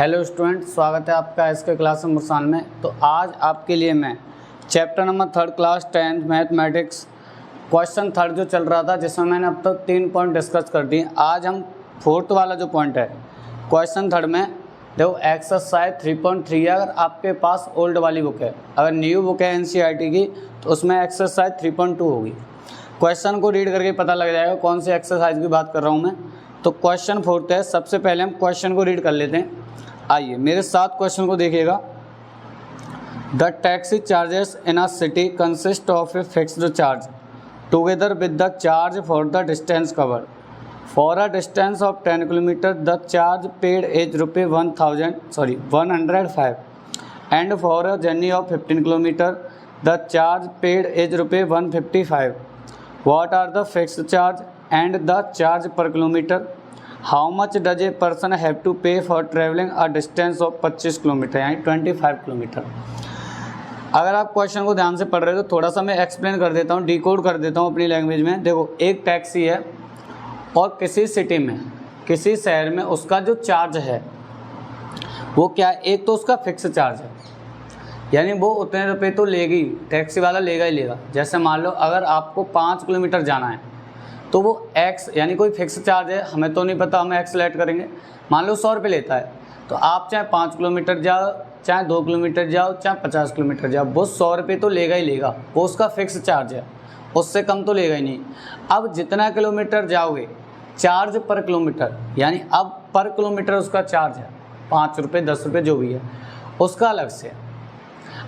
Hello student, स्वागत है आपका इसके क्लास मुरसान में। तो आज आपके लिए मैं chapter number 3 class 10 mathematics question 3 जो चल रहा था, जिसमें मैंने अब तक 3 पॉइंट डिस्कस कर दिए। आज हम 4th वाला जो पॉइंट है क्वेश्चन 3 में, देखो एक्सरसाइज 3.3 है। अगर आपके पास ओल्ड वाली बुक है, अगर न्यू बुक है NCERT की, तो उसमें एक्सरसाइज 3.2 होगी। क्वेश्चन को रीड करके पता लग जाएगा कौन सी एक्सरसाइज की बात कर रहा हूँ मैं। तो क्वेश्चन 4 है। सबसे पहले हम क्वेश्चन को रीड कर लेते हैं। आइए मेरे साथ क्वेश्चन को देखिएगा। The taxi charges in a city consist of a fixed charge together with the charge for the distance covered. For a distance of 10 kilometre the charge paid is ₹105 and for a journey of 15 kilometre the charge paid is ₹155। What are the fixed charge and the charge per kilometre? How much does a person have to pay for travelling a distance of 25 kilometre यानी 25 kilometre. अगर आप question को ध्यान से पढ़ रहे हो तो थोड़ा सा मैं एक्सप्लेन कर देता हूँ, डिकोड कर देता हूँ अपनी लैंग्वेज में। देखो, एक टैक्सी है और किसी सिटी में, किसी शहर में उसका जो चार्ज है वो क्या है? एक तो उसका फिक्स चार्ज है, यानी वो उतने रुपये तो लेगी, टैक्सी वाला लेगा ही लेगा। जैसे मान लो अगर आपको 5 किलोमीटर जाना है तो वो एक्स यानी कोई फिक्स चार्ज है, हमें तो नहीं पता, हम एक्स सेलेक्ट करेंगे। मान लो 100 रुपये लेता है, तो आप चाहे 5 किलोमीटर जाओ, चाहे 2 किलोमीटर जाओ, चाहे 50 किलोमीटर जाओ, वो 100 रुपये तो लेगा ही लेगा। वो उसका फिक्स चार्ज है, उससे कम तो लेगा ही नहीं। अब जितना किलोमीटर जाओगे, चार्ज पर किलोमीटर, यानी अब पर किलोमीटर उसका चार्ज है 5 रुपये 10 रुपये जो भी है, उसका अलग से।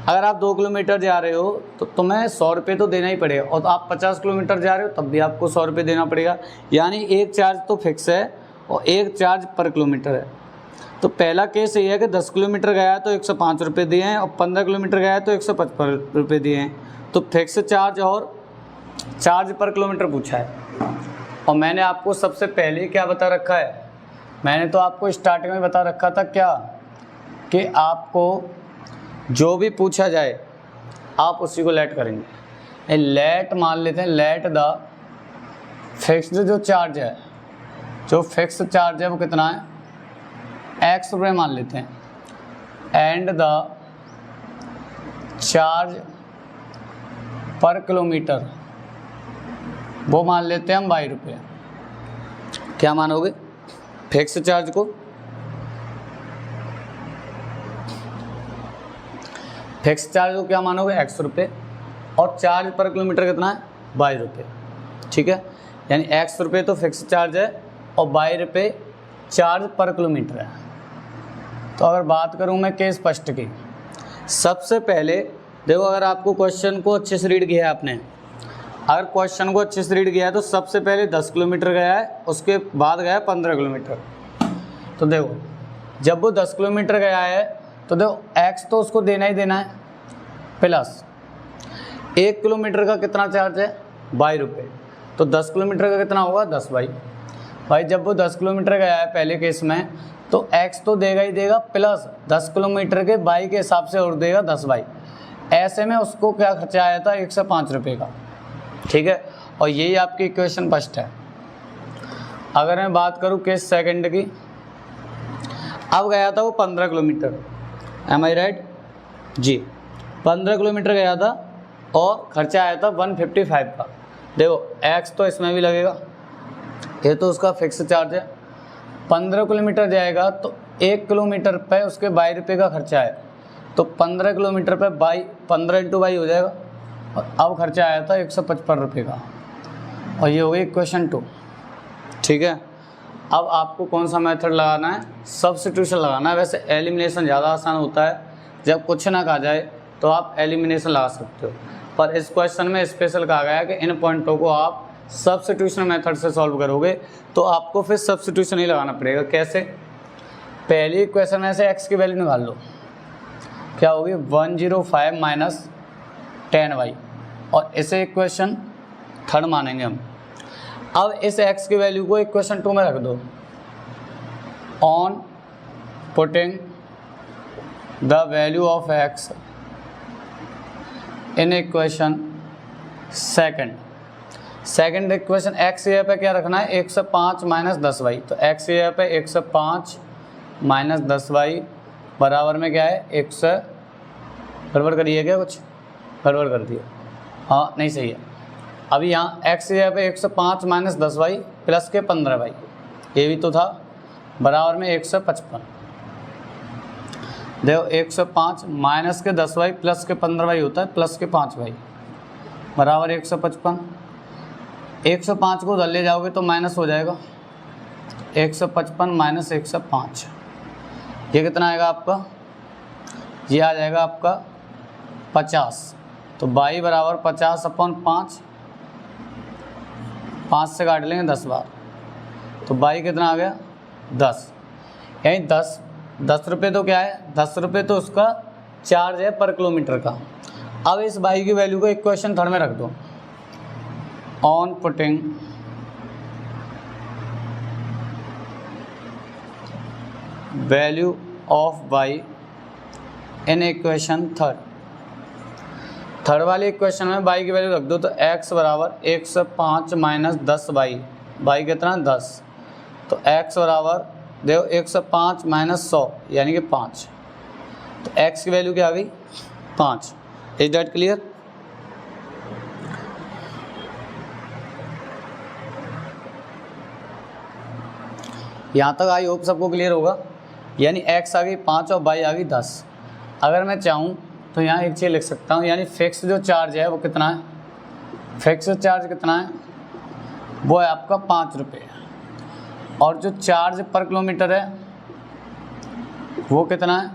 अगर आप 2 किलोमीटर जा रहे हो तो तुम्हें 100 रुपये तो देना ही पड़ेगा, और आप 50 किलोमीटर जा रहे हो तब भी आपको 100 रुपये देना पड़ेगा। यानी एक चार्ज तो फिक्स है और एक चार्ज पर किलोमीटर है। तो पहला केस ये है कि 10 किलोमीटर गया है तो 105 रुपये दिए हैं, और 15 किलोमीटर गया है तो 155 रुपये दिए हैं। तो फिक्स चार्ज और चार्ज पर किलोमीटर पूछा है। और मैंने आपको सबसे पहले क्या बता रखा है? मैंने तो आपको स्टार्टिंग में बता रखा था क्या, कि आपको जो भी पूछा जाए आप उसी को लेट करेंगे। लेट मान लेते हैं, लेट द फिक्स्ड जो चार्ज है, जो फिक्स चार्ज है वो कितना है? X रुपये मान लेते हैं। And the charge per kilometre वो मान लेते हैं हम Y रुपये। क्या मानोगे? फिक्स चार्ज को, फिक्स चार्ज को क्या मानोगे? X रुपये, और चार्ज पर किलोमीटर कितना है? Y रुपये। ठीक है, यानी X रुपये तो फिक्स चार्ज है और Y रुपये चार्ज पर किलोमीटर है। तो अगर बात करूं मैं केस फर्स्ट की, सबसे पहले देखो, अगर आपको क्वेश्चन को अच्छे से रीड किया है आपने, अगर क्वेश्चन को अच्छे से रीड किया है तो सबसे पहले 10 किलोमीटर गया है, उसके बाद गया है 15 किलोमीटर। तो देखो, जब वो 10 किलोमीटर गया है तो देखो X तो उसको देना ही देना है, प्लस 1 किलोमीटर का कितना चार्ज है? Y रुपये। तो 10 किलोमीटर का कितना होगा? 10Y। भाई जब वो 10 किलोमीटर गया है पहले केस में, तो X तो देगा ही देगा, प्लस 10 किलोमीटर के Y के हिसाब से और देगा 10Y। ऐसे में उसको क्या खर्चा आया था? 105 रुपये का। ठीक है, और यही आपकी इक्वेशन फर्स्ट है। अगर मैं बात करूँ केस सेकंड की, अब गया था वो 15 किलोमीटर, एम आई राइट जी? 15 किलोमीटर गया था और खर्चा आया था 155 का। देखो X तो इसमें भी लगेगा, ये तो उसका फिक्स चार्ज है। 15 किलोमीटर जाएगा तो 1 किलोमीटर पे उसके Y रुपये का खर्चा है, तो 15 किलोमीटर पे Y 15 × Y हो जाएगा, और अब खर्चा आया था 155 रुपये का। और ये हो गई इक्वेशन 2। ठीक है, अब आपको कौन सा मेथड लगाना है? सब्स्टिट्यूशन लगाना है। वैसे एलिमिनेशन ज़्यादा आसान होता है, जब कुछ ना कहा जाए तो आप एलिमिनेशन लगा सकते हो, पर इस क्वेश्चन में स्पेशल कहा गया है कि इन पॉइंटों को आप सब्स्टिट्यूशन मेथड से सॉल्व करोगे तो आपको फिर सब्स्टिट्यूशन ही लगाना पड़ेगा। कैसे? पहली इक्वेशन में से X की वैल्यू निकाल लो, क्या होगी? 105 माइनस 10Y, और इसे इक्वेशन 3 मानेंगे हम। अब इस X की वैल्यू को इक्वेशन 2 में रख दो। On putting the value of X in equation second equation X ये पे क्या रखना है? 105 माइनस 10Y। तो X ये पे 105 माइनस 10y बराबर में क्या है 100, गड़बड़ करिए क्या, कुछ गड़बड़ कर दिया, हाँ नहीं सही है। अभी यहाँ x की जगह पे 105 माइनस 10y प्लस के 15y, ये भी तो था, बराबर में 155। देखो 105 माइनस के 10y प्लस के 15y होता है प्लस के 5y बराबर 155। 105 को उधर ले जाओगे तो माइनस हो जाएगा, 155 माइनस 105, ये कितना आएगा आपका, ये आ जाएगा आपका 50। तो y बराबर 50/5, 5 से काट लेंगे 10 बार, तो y कितना आ गया 10। यानी 10 रुपये तो क्या है, 10 रुपये तो उसका चार्ज है पर किलोमीटर का। अब इस y की वैल्यू को इक्वेशन थर्ड में रख दो। On putting value of y in equation third वाले इक्वेशन में y की वैल्यू रख दो, तो x बराबर 105 माइनस 10y, y कितना 10, तो x बराबर देखो 105 माइनस 100 यानी कि 5, तो x की वैल्यू क्या आ गई 5। Is that clear? यहाँ तक आई होप सबको क्लियर होगा। यानी x आ गई 5 और y आ गई 10। अगर मैं चाहूँ तो यहाँ एक चीज़ लिख सकता हूँ, यानी फिक्स जो चार्ज है वो कितना है, फिक्स चार्ज कितना है, वो है आपका 5 रुपये, और जो चार्ज पर किलोमीटर है वो कितना है,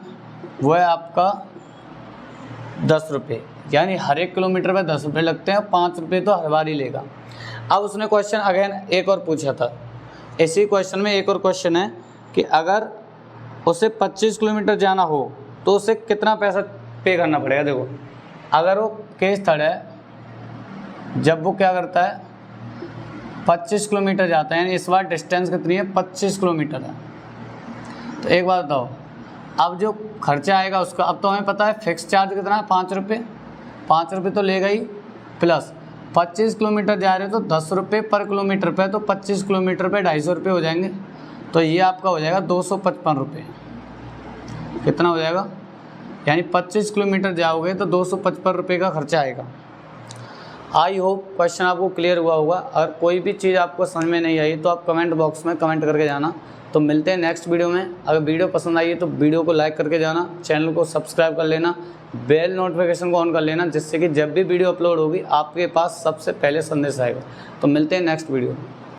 वो है आपका 10 रुपये। यानी हर एक किलोमीटर पे 10 रुपये लगते हैं, 5 रुपये तो हर बार ही लेगा। अब उसने क्वेश्चन अगेन एक और पूछा था, इसी क्वेश्चन में एक और क्वेश्चन है कि अगर उसे 25 किलोमीटर जाना हो तो उसे कितना पैसा पे करना पड़ेगा। देखो अगर वो केस थर्ड है, जब वो क्या करता है 25 किलोमीटर जाता है, यानी इस बार डिस्टेंस कितनी है 25 किलोमीटर है। तो एक बात बताओ, अब जो खर्चा आएगा उसका, अब तो हमें पता है फिक्स चार्ज कितना है 5 रुपये, 5 रुपये तो लेगा ही, प्लस 25 किलोमीटर जा रहे हो तो 10 रुपये पर किलोमीटर पे, तो 25 किलोमीटर पे 250 रुपये हो जाएंगे। तो ये आपका हो जाएगा 255 रुपये। कितना हो जाएगा, यानी 25 किलोमीटर जाओगे तो 255 रुपये का खर्चा आएगा। आई होप क्वेश्चन आपको क्लियर हुआ होगा। अगर कोई भी चीज़ आपको समझ में नहीं आई तो आप कमेंट बॉक्स में कमेंट करके जाना। तो मिलते हैं नेक्स्ट वीडियो में। अगर वीडियो पसंद आई है तो वीडियो को लाइक करके जाना, चैनल को सब्सक्राइब कर लेना, बेल नोटिफिकेशन को ऑन कर लेना, जिससे कि जब भी वीडियो अपलोड होगी आपके पास सबसे पहले संदेश आएगा। तो मिलते हैं नेक्स्ट वीडियो में।